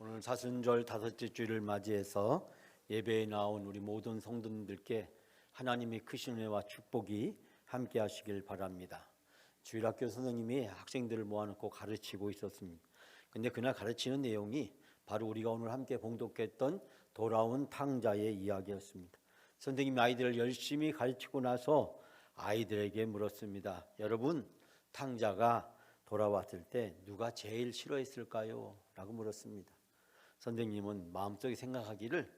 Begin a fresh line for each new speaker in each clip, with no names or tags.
오늘 사순절 다섯째 주일을 맞이해서 예배에 나온 우리 모든 성도님들께 하나님의 크신 은혜와 축복이 함께 하시길 바랍니다. 주일학교 선생님이 학생들을 모아놓고 가르치고 있었습니다. 근데 그날 가르치는 내용이 바로 우리가 오늘 함께 봉독했던 돌아온 탕자의 이야기였습니다. 선생님이 아이들을 열심히 가르치고 나서 아이들에게 물었습니다. 여러분, 탕자가 돌아왔을 때 누가 제일 싫어했을까요? 라고 물었습니다. 선생님은 마음속에 생각하기를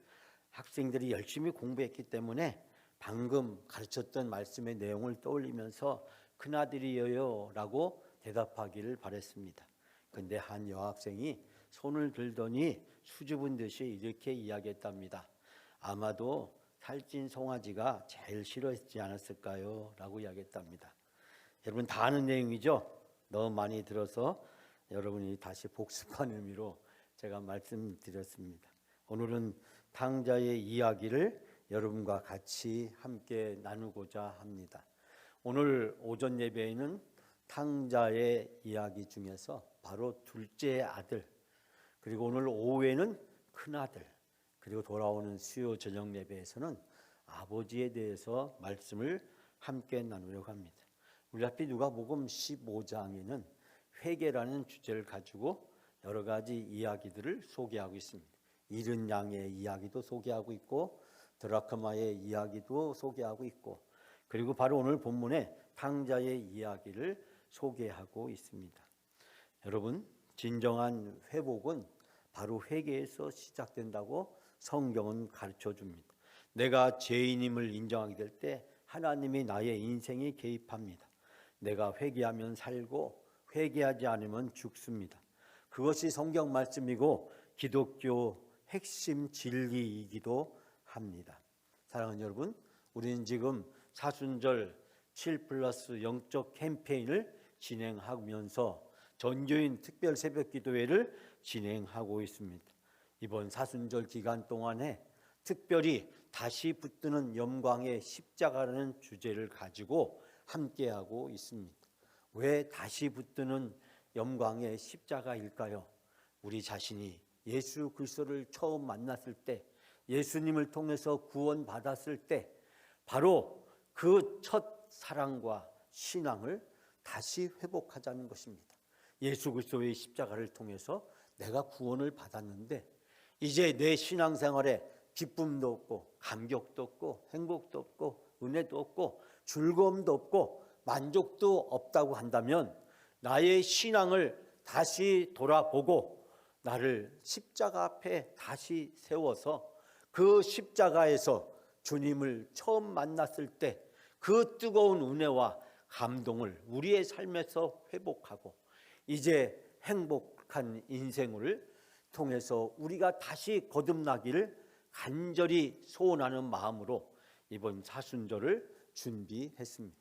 학생들이 열심히 공부했기 때문에 방금 가르쳤던 말씀의 내용을 떠올리면서 큰아들이여요 라고 대답하기를 바랬습니다. 근데 한 여학생이 손을 들더니 수줍은 듯이 이렇게 이야기했답니다. 아마도 살찐 송아지가 제일 싫어했지 않았을까요? 라고 이야기했답니다. 여러분 다 아는 내용이죠? 너무 많이 들어서 여러분이 다시 복습하는 의미로 제가 말씀드렸습니다. 오늘은 탕자의 이야기를 여러분과 같이 함께 나누고자 합니다. 오늘 오전 예배에는 탕자의 이야기 중에서 바로 둘째 아들, 그리고 오늘 오후에는 큰아들, 그리고 돌아오는 수요 저녁 예배에서는 아버지에 대해서 말씀을 함께 나누려고 합니다. 우리 앞에 누가복음 15장에는 회개라는 주제를 가지고 여러 가지 이야기들을 소개하고 있습니다. 잃은 양의 이야기도 소개하고 있고 드라크마의 이야기도 소개하고 있고 그리고 바로 오늘 본문에 탕자의 이야기를 소개하고 있습니다. 여러분, 진정한 회복은 바로 회개에서 시작된다고 성경은 가르쳐 줍니다. 내가 죄인임을 인정하게 될 때 하나님이 나의 인생에 개입합니다. 내가 회개하면 살고 회개하지 않으면 죽습니다. 그것이 성경 말씀이고 기독교 핵심 진리이기도 합니다. 사랑하는 여러분, 우리는 지금 사순절 7+0 영적 캠페인을 진행하면서 전교인 특별 새벽 기도회를 진행하고 있습니다. 이번 사순절 기간 동안에 특별히 다시 붙드는 영광의 십자가라는 주제를 가지고 함께하고 있습니다. 왜 다시 붙드는 영광의 십자가일까요? 우리 자신이 예수 그리스도를 처음 만났을 때, 예수님을 통해서 구원받았을 때 바로 그 첫 사랑과 신앙을 다시 회복하자는 것입니다. 예수 그리스도의 십자가를 통해서 내가 구원을 받았는데 이제 내 신앙생활에 기쁨도 없고 감격도 없고 행복도 없고 은혜도 없고 즐거움도 없고 만족도 없다고 한다면 나의 신앙을 다시 돌아보고 나를 십자가 앞에 다시 세워서 그 십자가에서 주님을 처음 만났을 때 그 뜨거운 은혜와 감동을 우리의 삶에서 회복하고 이제 행복한 인생을 통해서 우리가 다시 거듭나기를 간절히 소원하는 마음으로 이번 사순절을 준비했습니다.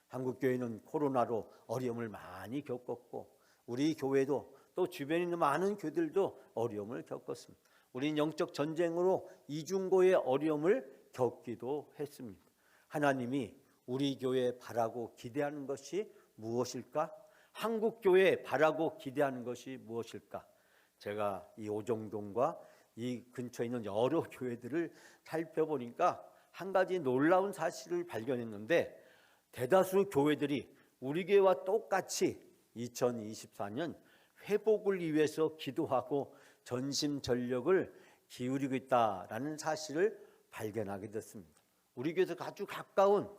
한국교회는 코로나로 어려움을 많이 겪었고 우리 교회도 또 주변에 있는 많은 교회들도 어려움을 겪었습니다. 우리는 영적 전쟁으로 이중고의 어려움을 겪기도 했습니다. 하나님이 우리 교회에 바라고 기대하는 것이 무엇일까? 한국교회에 바라고 기대하는 것이 무엇일까? 제가 이 오정동과 이 근처에 있는 여러 교회들을 살펴보니까 한 가지 놀라운 사실을 발견했는데 대다수 교회들이 우리 교회와 똑같이 2024년 회복을 위해서 기도하고 전심전력을 기울이고 있다라는 사실을 발견하게 됐습니다. 우리 교회에서 아주 가까운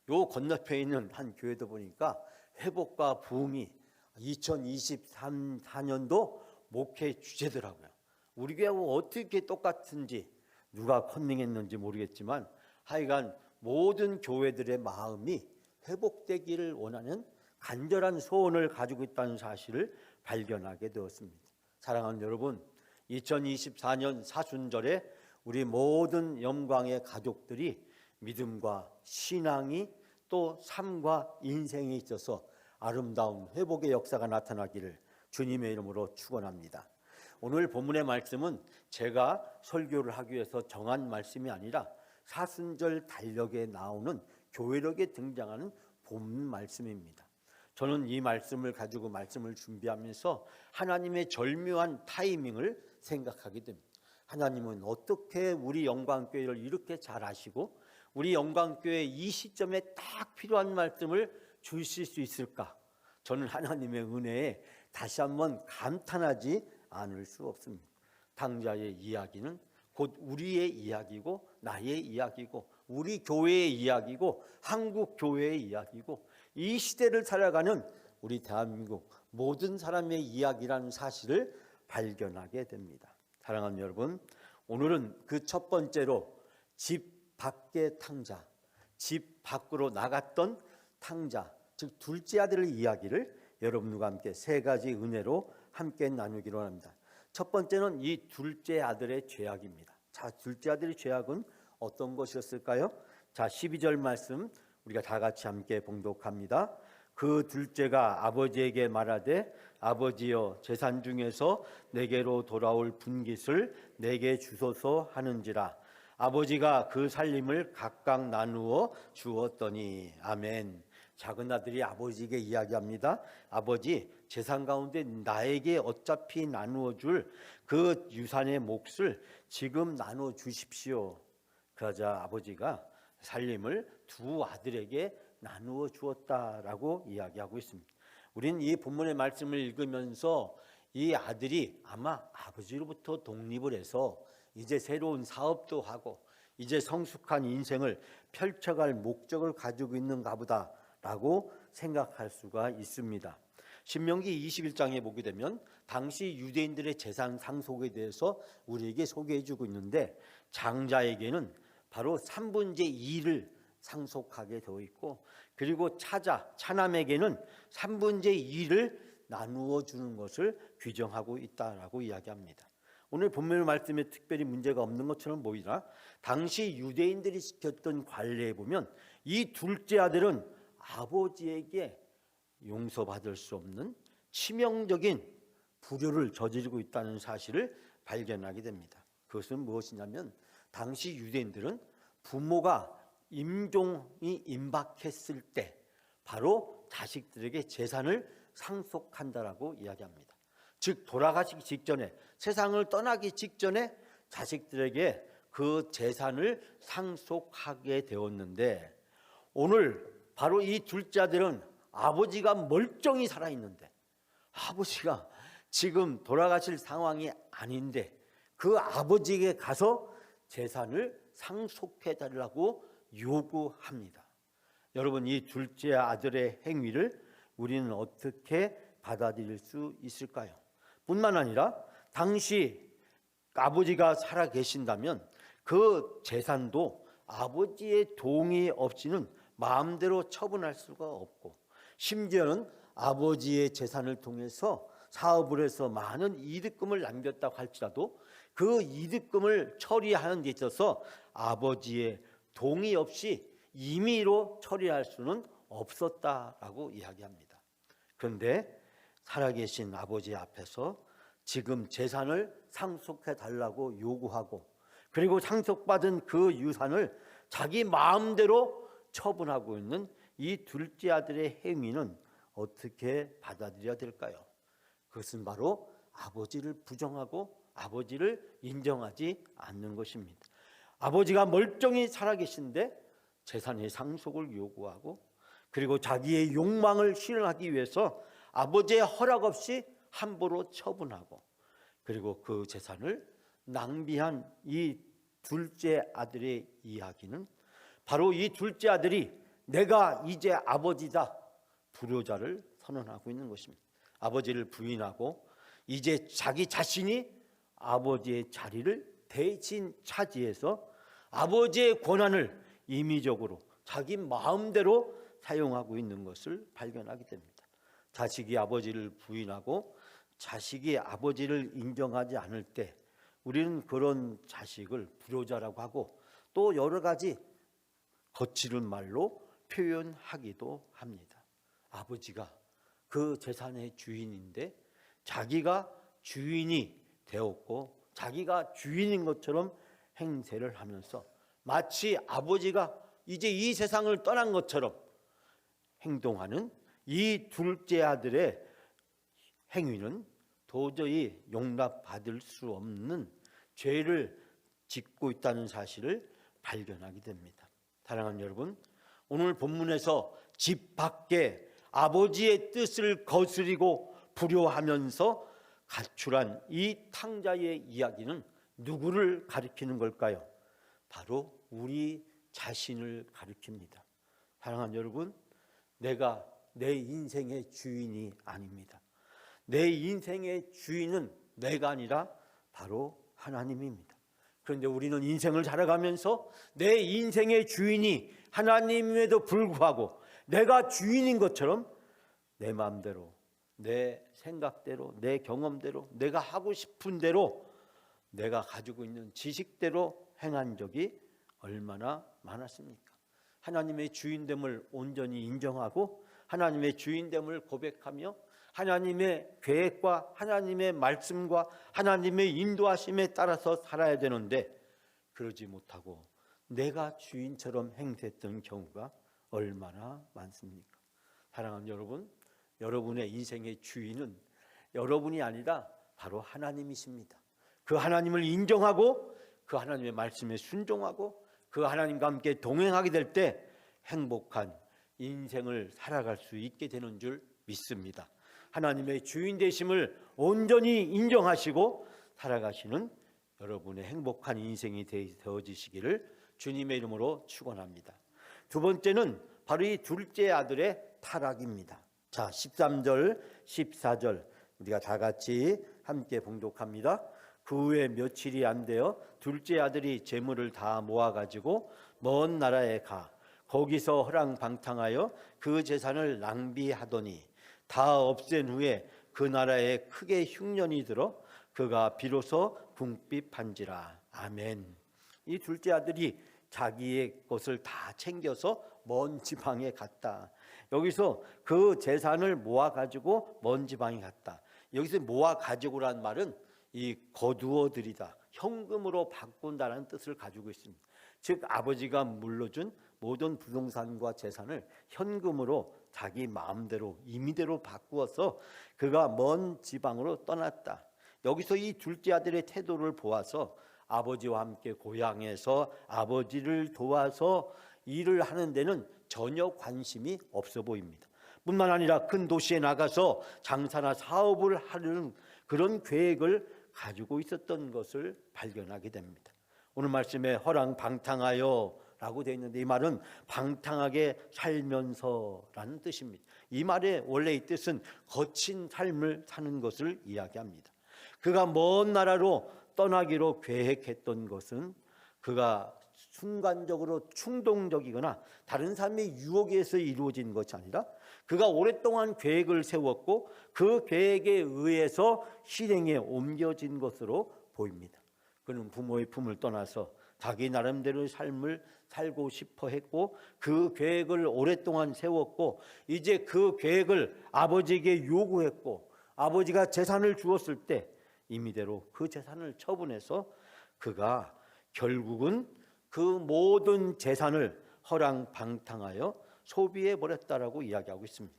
요 건너편에 있는 한 교회도 보니까 회복과 부흥이 2023년도 목회 주제더라고요. 우리 교회하고 어떻게 똑같은지 누가 컨닝했는지 모르겠지만 하여간 모든 교회들의 마음이 회복되기를 원하는 간절한 소원을 가지고 있다는 사실을 발견하게 되었습니다. 사랑하는 여러분, 2024년 사순절에 우리 모든 영광의 가족들이 믿음과 신앙이 또 삶과 인생에 있어서 아름다운 회복의 역사가 나타나기를 주님의 이름으로 축원합니다. 오늘 본문의 말씀은 제가 설교를 하기 위해서 정한 말씀이 아니라 사순절 달력에 나오는 교회력에 등장하는 본문 말씀입니다. 저는 이 말씀을 가지고 말씀을 준비하면서 하나님의 절묘한 타이밍을 생각하게 됩니다. 하나님은 어떻게 우리 영광교회를 이렇게 잘 아시고 우리 영광교회 이 시점에 딱 필요한 말씀을 주실 수 있을까? 저는 하나님의 은혜에 다시 한번 감탄하지 않을 수 없습니다. 탕자의 이야기는 곧 우리의 이야기고 나의 이야기고 우리 교회의 이야기고 한국 교회의 이야기고 이 시대를 살아가는 우리 대한민국 모든 사람의 이야기라는 사실을 발견하게 됩니다. 사랑하는 여러분, 오늘은 그 첫 번째로 집 밖의 탕자, 집 밖으로 나갔던 탕자, 즉 둘째 아들의 이야기를 여러분과 함께 세 가지 은혜로 함께 나누기로 합니다. 첫 번째는 이 둘째 아들의 죄악입니다. 자, 둘째 아들의 죄악은 어떤 것이었을까요? 자, 12절 말씀 우리가 다 같이 함께 봉독합니다. 그 둘째가 아버지에게 말하되 아버지여 재산 중에서 내게로 돌아올 분깃을 내게 주소서 하는지라. 아버지가 그 살림을 각각 나누어 주었더니. 아멘. 작은 아들이 아버지에게 이야기합니다. 아버지, 재산 가운데 나에게 어차피 나누어 줄 그 유산의 몫을 지금 나눠 주십시오. 그러자 아버지가 살림을 두 아들에게 나누어 주었다라고 이야기하고 있습니다. 우리는 이 본문의 말씀을 읽으면서 이 아들이 아마 아버지로부터 독립을 해서 이제 새로운 사업도 하고 이제 성숙한 인생을 펼쳐갈 목적을 가지고 있는가 보다라고 생각할 수가 있습니다. 신명기 21장에 보게 되면 당시 유대인들의 재산 상속에 대해서 우리에게 소개해주고 있는데 장자에게는 바로 3분의 2를 상속하게 되어 있고 그리고 차남에게는 3분의 2를 나누어 주는 것을 규정하고 있다라고 이야기합니다. 오늘 본문 말씀에 특별히 문제가 없는 것처럼 보이나 당시 유대인들이 지켰던 관례에 보면 이 둘째 아들은 아버지에게 용서받을 수 없는 치명적인 불효를 저지르고 있다는 사실을 발견하게 됩니다. 그것은 무엇이냐면 당시 유대인들은 부모가 임종이 임박했을 때 바로 자식들에게 재산을 상속한다라고 이야기합니다. 즉 돌아가시기 직전에 세상을 떠나기 직전에 자식들에게 그 재산을 상속하게 되었는데 오늘 바로 이 둘째 아들은 아버지가 멀쩡히 살아있는데 아버지가 지금 돌아가실 상황이 아닌데 그 아버지에게 가서 재산을 상속해달라고 요구합니다. 여러분, 이 둘째 아들의 행위를 우리는 어떻게 받아들일 수 있을까요? 뿐만 아니라 당시 아버지가 살아 계신다면 그 재산도 아버지의 동의 없이는 마음대로 처분할 수가 없고 심지어는 아버지의 재산을 통해서 사업을 해서 많은 이득금을 남겼다고 할지라도 그 이득금을 처리하는 데 있어서 아버지의 동의 없이 임의로 처리할 수는 없었다라고 이야기합니다. 그런데 살아계신 아버지 앞에서 지금 재산을 상속해 달라고 요구하고 그리고 상속받은 그 유산을 자기 마음대로 처분하고 있는 이 둘째 아들의 행위는 어떻게 받아들여야 될까요? 그것은 바로 아버지를 부정하고 아버지를 인정하지 않는 것입니다. 아버지가 멀쩡히 살아계신데 재산의 상속을 요구하고 그리고 자기의 욕망을 실현하기 위해서 아버지의 허락 없이 함부로 처분하고 그리고 그 재산을 낭비한 이 둘째 아들의 이야기는 바로 이 둘째 아들이 내가 이제 아버지다 불효자를 선언하고 있는 것입니다. 아버지를 부인하고 이제 자기 자신이 아버지의 자리를 대신 차지해서 아버지의 권한을 임의적으로 자기 마음대로 사용하고 있는 것을 발견하게 됩니다. 자식이 아버지를 부인하고 자식이 아버지를 인정하지 않을 때 우리는 그런 자식을 불효자라고 하고 또 여러 가지 거칠은 말로 표현하기도 합니다. 아버지가 그 재산의 주인인데 자기가 주인이 되었고 자기가 주인인 것처럼 행세를 하면서 마치 아버지가 이제 이 세상을 떠난 것처럼 행동하는 이 둘째 아들의 행위는 도저히 용납받을 수 없는 죄를 짓고 있다는 사실을 발견하게 됩니다. 사랑하는 여러분, 오늘 본문에서 집 밖에 아버지의 뜻을 거스리고 불효하면서 가출한 이 탕자의 이야기는 누구를 가리키는 걸까요? 바로 우리 자신을 가리킵니다. 사랑하는 여러분, 내가 내 인생의 주인이 아닙니다. 내 인생의 주인은 내가 아니라 바로 하나님입니다. 그런데 우리는 인생을 살아가면서 내 인생의 주인이 하나님임에도 불구하고 내가 주인인 것처럼 내 마음대로, 내 생각대로, 내 경험대로, 내가 하고 싶은 대로, 내가 가지고 있는 지식대로 행한 적이 얼마나 많았습니까? 하나님의 주인됨을 온전히 인정하고 하나님의 주인됨을 고백하며 하나님의 계획과 하나님의 말씀과 하나님의 인도하심에 따라서 살아야 되는데, 그러지 못하고 내가 주인처럼 행세했던 경우가 얼마나 많습니까? 사랑하는 여러분, 여러분의 인생의 주인은 여러분이 아니라 바로 하나님이십니다. 그 하나님을 인정하고 그 하나님의 말씀에 순종하고 그 하나님과 함께 동행하게 될 때 행복한 인생을 살아갈 수 있게 되는 줄 믿습니다. 하나님의 주인 되심을 온전히 인정하시고 살아가시는 여러분의 행복한 인생이 되어지시기를 주님의 이름으로 축원합니다. 두 번째는 바로 이 둘째 아들의 타락입니다. 자, 13절, 14절 우리가 다 같이 함께 봉독합니다. 그 후에 며칠이 안 되어 둘째 아들이 재물을 다 모아가지고 먼 나라에 가 거기서 허랑방탕하여 그 재산을 낭비하더니 다 없앤 후에 그 나라에 크게 흉년이 들어 그가 비로소 궁핍한지라. 아멘. 이 둘째 아들이 자기의 것을 다 챙겨서 먼 지방에 갔다. 여기서 그 재산을 모아가지고 먼 지방에 갔다. 여기서 모아가지고란 말은 이 거두어들이다, 현금으로 바꾼다는 뜻을 가지고 있습니다. 즉 아버지가 물려준 모든 부동산과 재산을 현금으로 자기 마음대로 임의대로 바꾸어서 그가 먼 지방으로 떠났다. 여기서 이 둘째 아들의 태도를 보아서 아버지와 함께 고향에서 아버지를 도와서 일을 하는 데는 전혀 관심이 없어 보입니다. 뿐만 아니라 큰 도시에 나가서 장사나 사업을 하려는 그런 계획을 가지고 있었던 것을 발견하게 됩니다. 오늘 말씀에 허랑방탕하여 라고 되어 있는데 이 말은 방탕하게 살면서라는 뜻입니다. 이 말의 원래 이 뜻은 거친 삶을 사는 것을 이야기합니다. 그가 먼 나라로 떠나기로 계획했던 것은 그가 순간적으로 충동적이거나 다른 사람의 유혹에 의해서 이루어진 것이 아니라 그가 오랫동안 계획을 세웠고 그 계획에 의해서 실행에 옮겨진 것으로 보입니다. 그는 부모의 품을 떠나서 자기 나름대로의 삶을 살고 싶어 했고 그 계획을 오랫동안 세웠고 이제 그 계획을 아버지에게 요구했고 아버지가 재산을 주었을 때 임의대로 그 재산을 처분해서 그가 결국은 그 모든 재산을 허랑방탕하여 소비해버렸다라고 이야기하고 있습니다.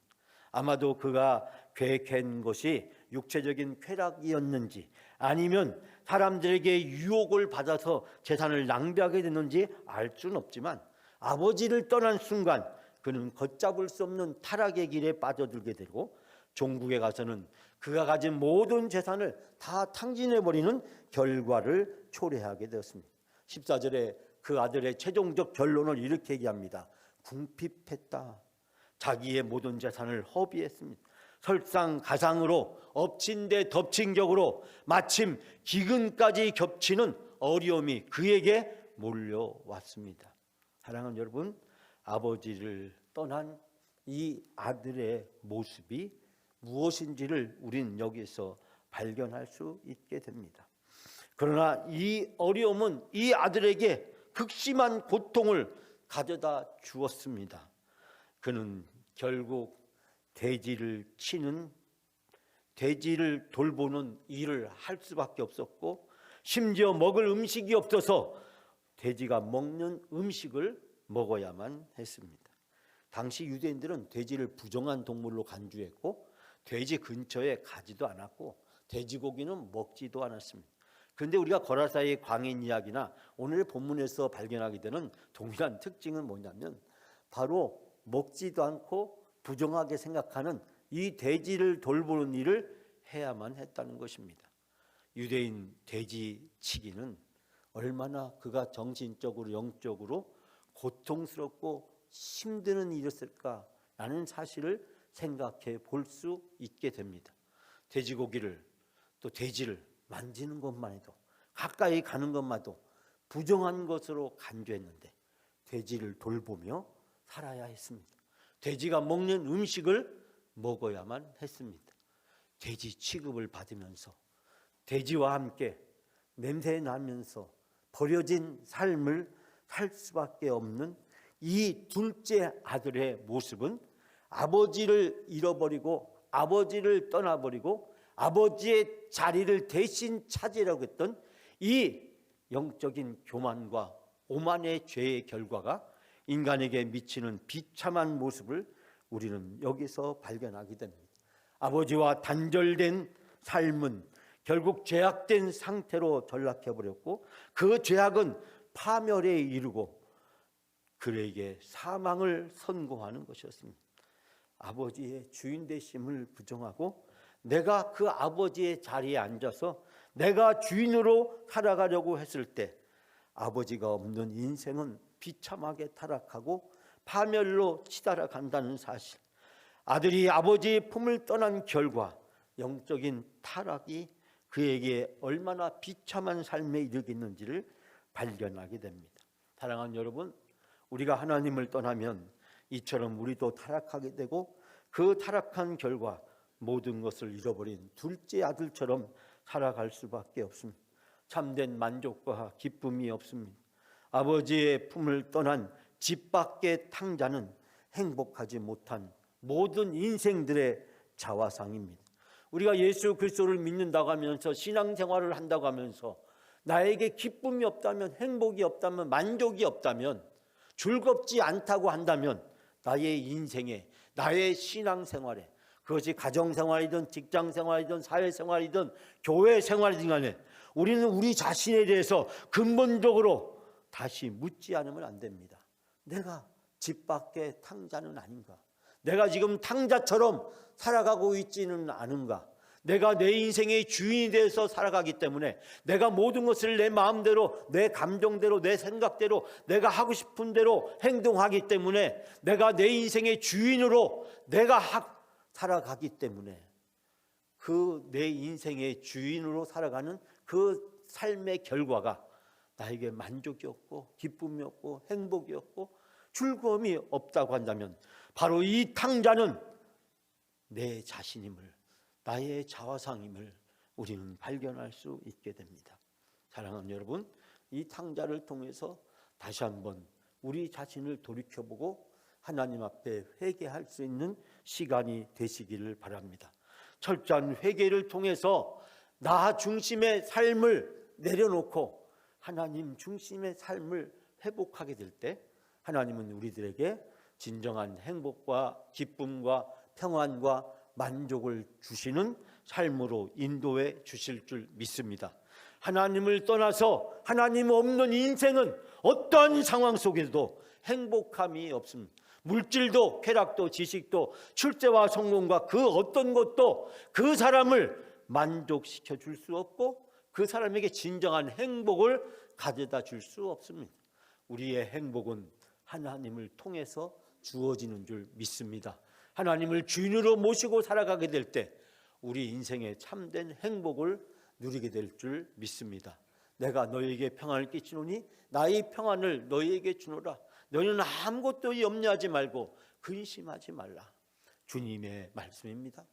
아마도 그가 계획한 것이 육체적인 쾌락이었는지 아니면 사람들에게 유혹을 받아서 재산을 낭비하게 됐는지 알 수는 없지만 아버지를 떠난 순간 그는 걷잡을 수 없는 타락의 길에 빠져들게 되고 종국에 가서는 그가 가진 모든 재산을 다 탕진해버리는 결과를 초래하게 되었습니다. 14절에 그 아들의 최종적 결론을 이렇게 얘기합니다. 궁핍했다. 자기의 모든 재산을 허비했습니다. 설상가상으로 엎친 데 덮친 격으로 마침 기근까지 겹치는 어려움이 그에게 몰려왔습니다. 사랑하는 여러분, 아버지를 떠난 이 아들의 모습이 무엇인지를 우린 여기서 발견할 수 있게 됩니다. 그러나 이 어려움은 이 아들에게 극심한 고통을 가져다 주었습니다. 그는 결국 돼지를 치는, 돼지를 돌보는 일을 할 수밖에 없었고 심지어 먹을 음식이 없어서 돼지가 먹는 음식을 먹어야만 했습니다. 당시 유대인들은 돼지를 부정한 동물로 간주했고 돼지 근처에 가지도 않았고 돼지고기는 먹지도 않았습니다. 그런데 우리가 거라사의 광인 이야기나 오늘 본문에서 발견하게 되는 동일한 특징은 뭐냐면 바로 먹지도 않고 부정하게 생각하는 이 돼지를 돌보는 일을 해야만 했다는 것입니다. 유대인 돼지치기는 얼마나 그가 정신적으로 영적으로 고통스럽고 힘드는 일이었을까라는 사실을 생각해 볼 수 있게 됩니다. 돼지고기를 또 돼지를 만지는 것만 해도 가까이 가는 것마도 부정한 것으로 간주했는데 돼지를 돌보며 살아야 했습니다. 돼지가 먹는 음식을 먹어야만 했습니다. 돼지 취급을 받으면서 돼지와 함께 냄새 나면서 버려진 삶을 살 수밖에 없는 이 둘째 아들의 모습은 아버지를 잃어버리고 아버지를 떠나버리고 아버지의 자리를 대신 차지하려고 했던 이 영적인 교만과 오만의 죄의 결과가 인간에게 미치는 비참한 모습을 우리는 여기서 발견하게 됩니다. 아버지와 단절된 삶은 결국 죄악된 상태로 전락해버렸고 그 죄악은 파멸에 이르고 그에게 사망을 선고하는 것이었습니다. 아버지의 주인 되심을 부정하고 내가 그 아버지의 자리에 앉아서 내가 주인으로 살아가려고 했을 때 아버지가 없는 인생은 비참하게 타락하고 파멸로 치달아간다는 사실, 아들이 아버지의 품을 떠난 결과 영적인 타락이 그에게 얼마나 비참한 삶에 이르겠는지를 발견하게 됩니다. 사랑하는 여러분, 우리가 하나님을 떠나면 이처럼 우리도 타락하게 되고 그 타락한 결과 모든 것을 잃어버린 둘째 아들처럼 살아갈 수밖에 없습니다. 참된 만족과 기쁨이 없습니다. 아버지의 품을 떠난 집 밖의 탕자는 행복하지 못한 모든 인생들의 자화상입니다. 우리가 예수 그리스도를 믿는다고 하면서 신앙생활을 한다고 하면서 나에게 기쁨이 없다면, 행복이 없다면, 만족이 없다면, 즐겁지 않다고 한다면 나의 인생에, 나의 신앙생활에, 그것이 가정생활이든 직장생활이든 사회생활이든 교회생활이든 간에 우리는 우리 자신에 대해서 근본적으로 다시 묻지 않으면 안 됩니다. 내가 집 밖의 탕자는 아닌가? 내가 지금 탕자처럼 살아가고 있지는 않은가? 내가 내 인생의 주인이 돼서 살아가기 때문에 내가 모든 것을 내 마음대로, 내 감정대로, 내 생각대로, 내가 하고 싶은 대로 행동하기 때문에 내가 내 인생의 주인으로 내가 살아가기 때문에 그 내 인생의 주인으로 살아가는 그 삶의 결과가 나에게 만족이 없고 기쁨이 없고 행복이 없고 즐거움이 없다고 한다면 바로 이 탕자는 내 자신임을, 나의 자화상임을 우리는 발견할 수 있게 됩니다. 사랑하는 여러분, 이 탕자를 통해서 다시 한번 우리 자신을 돌이켜보고 하나님 앞에 회개할 수 있는 시간이 되시기를 바랍니다. 철저한 회개를 통해서 나 중심의 삶을 내려놓고 하나님 중심의 삶을 회복하게 될 때 하나님은 우리들에게 진정한 행복과 기쁨과 평안과 만족을 주시는 삶으로 인도해 주실 줄 믿습니다. 하나님을 떠나서 하나님 없는 인생은 어떠한 상황 속에도 행복함이 없습니다. 물질도 쾌락도 지식도 출세와 성공과 그 어떤 것도 그 사람을 만족시켜 줄 수 없고 그 사람에게 진정한 행복을 가져다 줄 수 없습니다. 우리의 행복은 하나님을 통해서 주어지는 줄 믿습니다. 하나님을 주인으로 모시고 살아가게 될 때 우리 인생의 참된 행복을 누리게 될 줄 믿습니다. 내가 너희에게 평안을 끼치노니 나의 평안을 너희에게 주노라. 너희는 아무것도 염려하지 말고 근심하지 말라. 주님의 말씀입니다.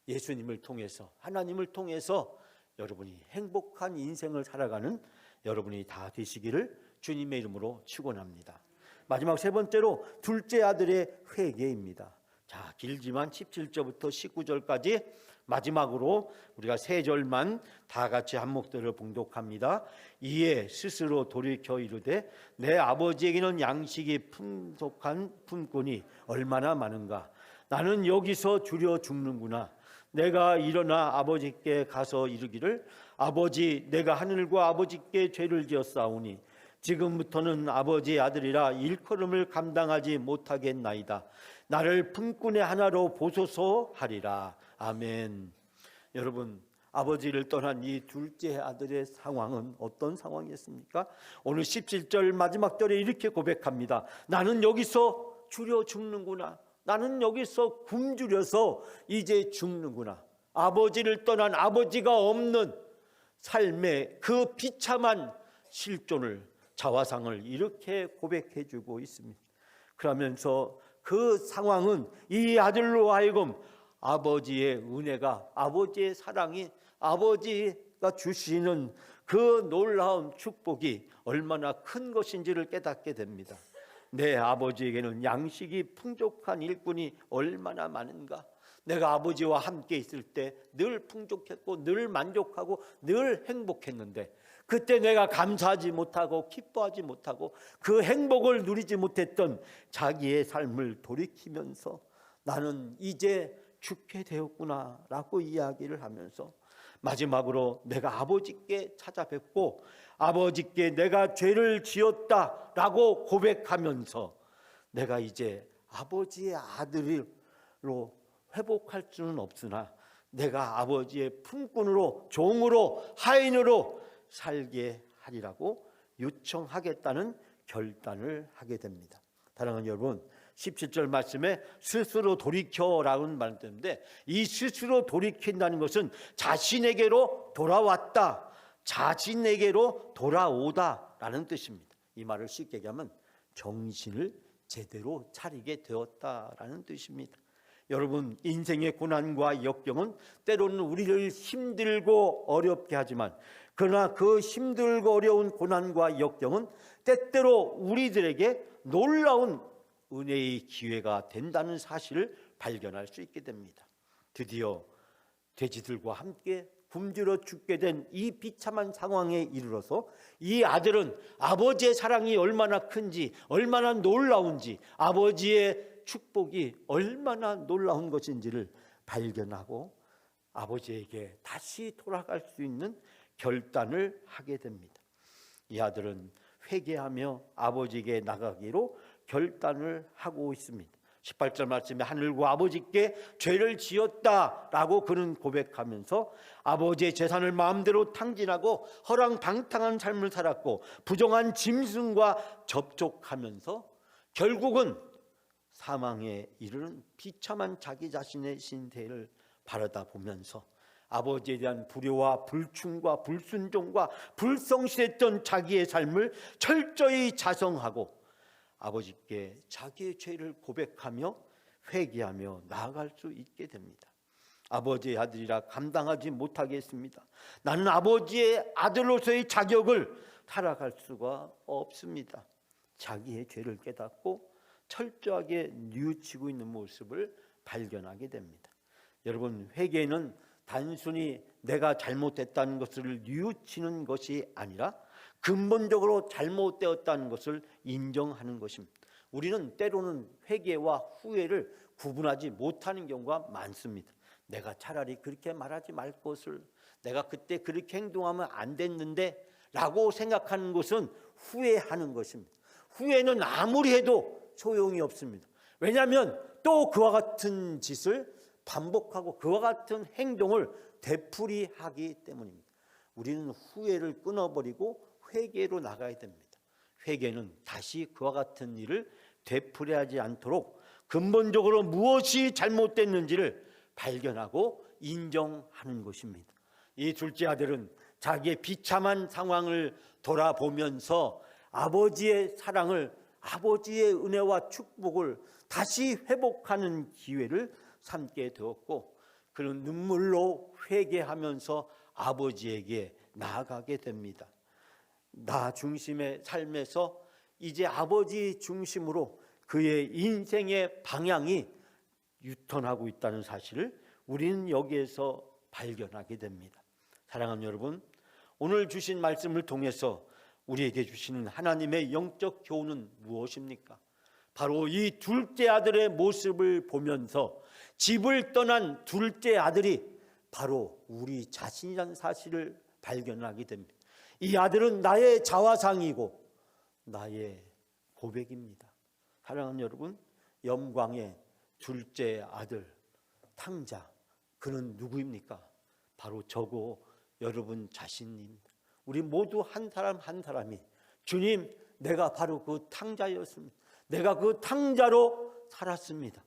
예수님을 통해서, 하나님을 통해서 여러분이 행복한 인생을 살아가는 여러분이 다 되시기를 주님의 이름으로 축원합니다. 마지막 세 번째로 둘째 아들의 회개입니다. 자, 길지만 17절부터 19절까지 마지막으로 우리가 세 절만 다 같이 한 목소리로 봉독합니다. 이에 스스로 돌이켜 이르되 내 아버지에게는 양식이 풍족한 품꾼이 얼마나 많은가. 나는 여기서 줄여 죽는구나. 내가 일어나 아버지께 가서 이르기를 아버지, 내가 하늘과 아버지께 죄를 지었사오니 지금부터는 아버지의 아들이라 일컬음을 감당하지 못하겠나이다. 나를 품꾼의 하나로 보소서 하리라. 아멘. 여러분, 아버지를 떠난 이 둘째 아들의 상황은 어떤 상황이었습니까? 오늘 17절 마지막 절에 이렇게 고백합니다. 나는 여기서 줄여 죽는구나. 나는 여기서 굶주려서 이제 죽는구나. 아버지를 떠난, 아버지가 없는 삶의 그 비참한 실존을, 자화상을 이렇게 고백해 주고 있습니다. 그러면서 그 상황은 이 아들로 하여금 아버지의 은혜가, 아버지의 사랑이, 아버지가 주시는 그 놀라운 축복이 얼마나 큰 것인지를 깨닫게 됩니다. 내 아버지에게는 양식이 풍족한 일꾼이 얼마나 많은가. 내가 아버지와 함께 있을 때 늘 풍족했고 늘 만족하고 늘 행복했는데, 그때 내가 감사하지 못하고 기뻐하지 못하고 그 행복을 누리지 못했던 자기의 삶을 돌이키면서 나는 이제 죽게 되었구나 라고 이야기를 하면서 마지막으로 내가 아버지께 찾아뵙고 아버지께 내가 죄를 지었다 라고 고백하면서 내가 이제 아버지의 아들로 회복할 수는 없으나 내가 아버지의 품꾼으로, 종으로, 하인으로 살게 하리라고 요청하겠다는 결단을 하게 됩니다. 사랑하는 여러분, 17절 말씀에 스스로 돌이켜라는 말이 있는데, 이 스스로 돌이킨다는 것은 자신에게로 돌아왔다, 자신에게로 돌아오다라는 뜻입니다. 이 말을 쉽게 얘기하면 정신을 제대로 차리게 되었다라는 뜻입니다. 여러분, 인생의 고난과 역경은 때로는 우리를 힘들고 어렵게 하지만, 그러나 그 힘들고 어려운 고난과 역경은 때때로 우리들에게 놀라운 은혜의 기회가 된다는 사실을 발견할 수 있게 됩니다. 드디어 돼지들과 함께 굶주려 죽게 된 이 비참한 상황에 이르러서 이 아들은 아버지의 사랑이 얼마나 큰지, 얼마나 놀라운지, 아버지의 축복이 얼마나 놀라운 것인지를 발견하고 아버지에게 다시 돌아갈 수 있는 결단을 하게 됩니다. 이 아들은 회개하며 아버지에게 나가기로 결단을 하고 있습니다. 18절 말씀에 하늘과 아버지께 죄를 지었다라고 그는 고백하면서 아버지의 재산을 마음대로 탕진하고 허랑방탕한 삶을 살았고 부정한 짐승과 접촉하면서 결국은 사망에 이르는 비참한 자기 자신의 신세를 바라다 보면서 아버지에 대한 불효와 불충과 불순종과 불성실했던 자기의 삶을 철저히 자성하고 아버지께 자기의 죄를 고백하며 회개하며 나아갈 수 있게 됩니다. 아버지의 아들이라 감당하지 못하겠습니다. 나는 아버지의 아들로서의 자격을 살아갈 수가 없습니다. 자기의 죄를 깨닫고 철저하게 뉘우치고 있는 모습을 발견하게 됩니다. 여러분, 회개는 단순히 내가 잘못했다는 것을 뉘우치는 것이 아니라 근본적으로 잘못되었다는 것을 인정하는 것입니다. 우리는 때로는 회개와 후회를 구분하지 못하는 경우가 많습니다. 내가 차라리 그렇게 말하지 말 것을, 내가 그때 그렇게 행동하면 안 됐는데 라고 생각하는 것은 후회하는 것입니다. 후회는 아무리 해도 소용이 없습니다. 왜냐하면 또 그와 같은 짓을 반복하고 그와 같은 행동을 되풀이하기 때문입니다. 우리는 후회를 끊어버리고 회개로 나가야 됩니다. 회개는 다시 그와 같은 일을 되풀이하지 않도록 근본적으로 무엇이 잘못됐는지를 발견하고 인정하는 것입니다. 이 둘째 아들은 자기의 비참한 상황을 돌아보면서 아버지의 사랑을, 아버지의 은혜와 축복을 다시 회복하는 기회를 삼게 되었고, 그는 눈물로 회개하면서 아버지에게 나아가게 됩니다. 나 중심의 삶에서 이제 아버지 중심으로 그의 인생의 방향이 유턴하고 있다는 사실을 우리는 여기에서 발견하게 됩니다. 사랑하는 여러분, 오늘 주신 말씀을 통해서 우리에게 주시는 하나님의 영적 교훈은 무엇입니까? 바로 이 둘째 아들의 모습을 보면서 집을 떠난 둘째 아들이 바로 우리 자신이라는 사실을 발견하게 됩니다. 이 아들은 나의 자화상이고 나의 고백입니다. 사랑하는 여러분, 영광의 둘째 아들 탕자, 그는 누구입니까? 바로 저고 여러분 자신입니다. 우리 모두 한 사람 한 사람이 주님, 내가 바로 그 탕자였습니다. 내가 그 탕자로 살았습니다.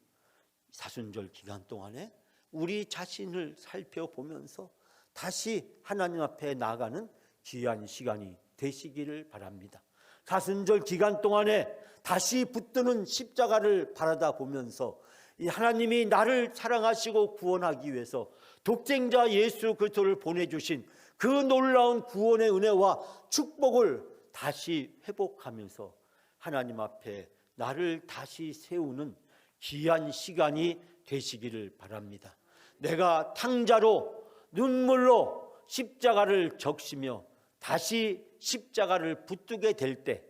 사순절 기간 동안에 우리 자신을 살펴보면서 다시 하나님 앞에 나아가는 귀한 시간이 되시기를 바랍니다. 사순절 기간 동안에 다시 붙드는 십자가를 바라다 보면서 이 하나님이 나를 사랑하시고 구원하기 위해서 독생자 예수 그리스도를 보내주신 그 놀라운 구원의 은혜와 축복을 다시 회복하면서 하나님 앞에 나를 다시 세우는 귀한 시간이 되시기를 바랍니다. 내가 탕자로 눈물로 십자가를 적시며 다시 십자가를 붙들게 될 때,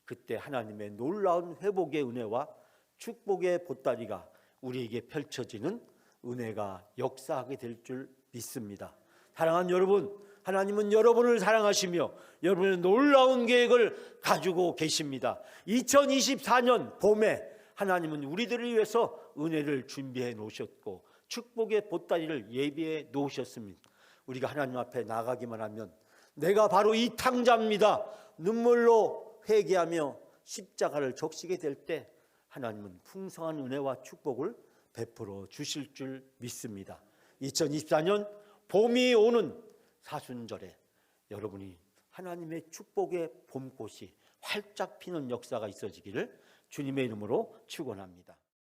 그때 하나님의 놀라운 회복의 은혜와 축복의 보따리가 우리에게 펼쳐지는 은혜가 역사하게 될 줄 믿습니다. 사랑하는 여러분, 하나님은 여러분을 사랑하시며 여러분의 놀라운 계획을 가지고 계십니다. 2024년 봄에 하나님은 우리들을 위해서 은혜를 준비해 놓으셨고 축복의 보따리를 예비해 놓으셨습니다. 우리가 하나님 앞에 나가기만 하면 내가 바로 이 탕자입니다. 눈물로 회개하며 십자가를 적시게 될 때 하나님은 풍성한 은혜와 축복을 베풀어 주실 줄 믿습니다. 2024년 봄이 오는 사순절에 여러분이 하나님의 축복의 봄꽃이 활짝 피는 역사가 있어지기를 주님의 이름으로 축원합니다.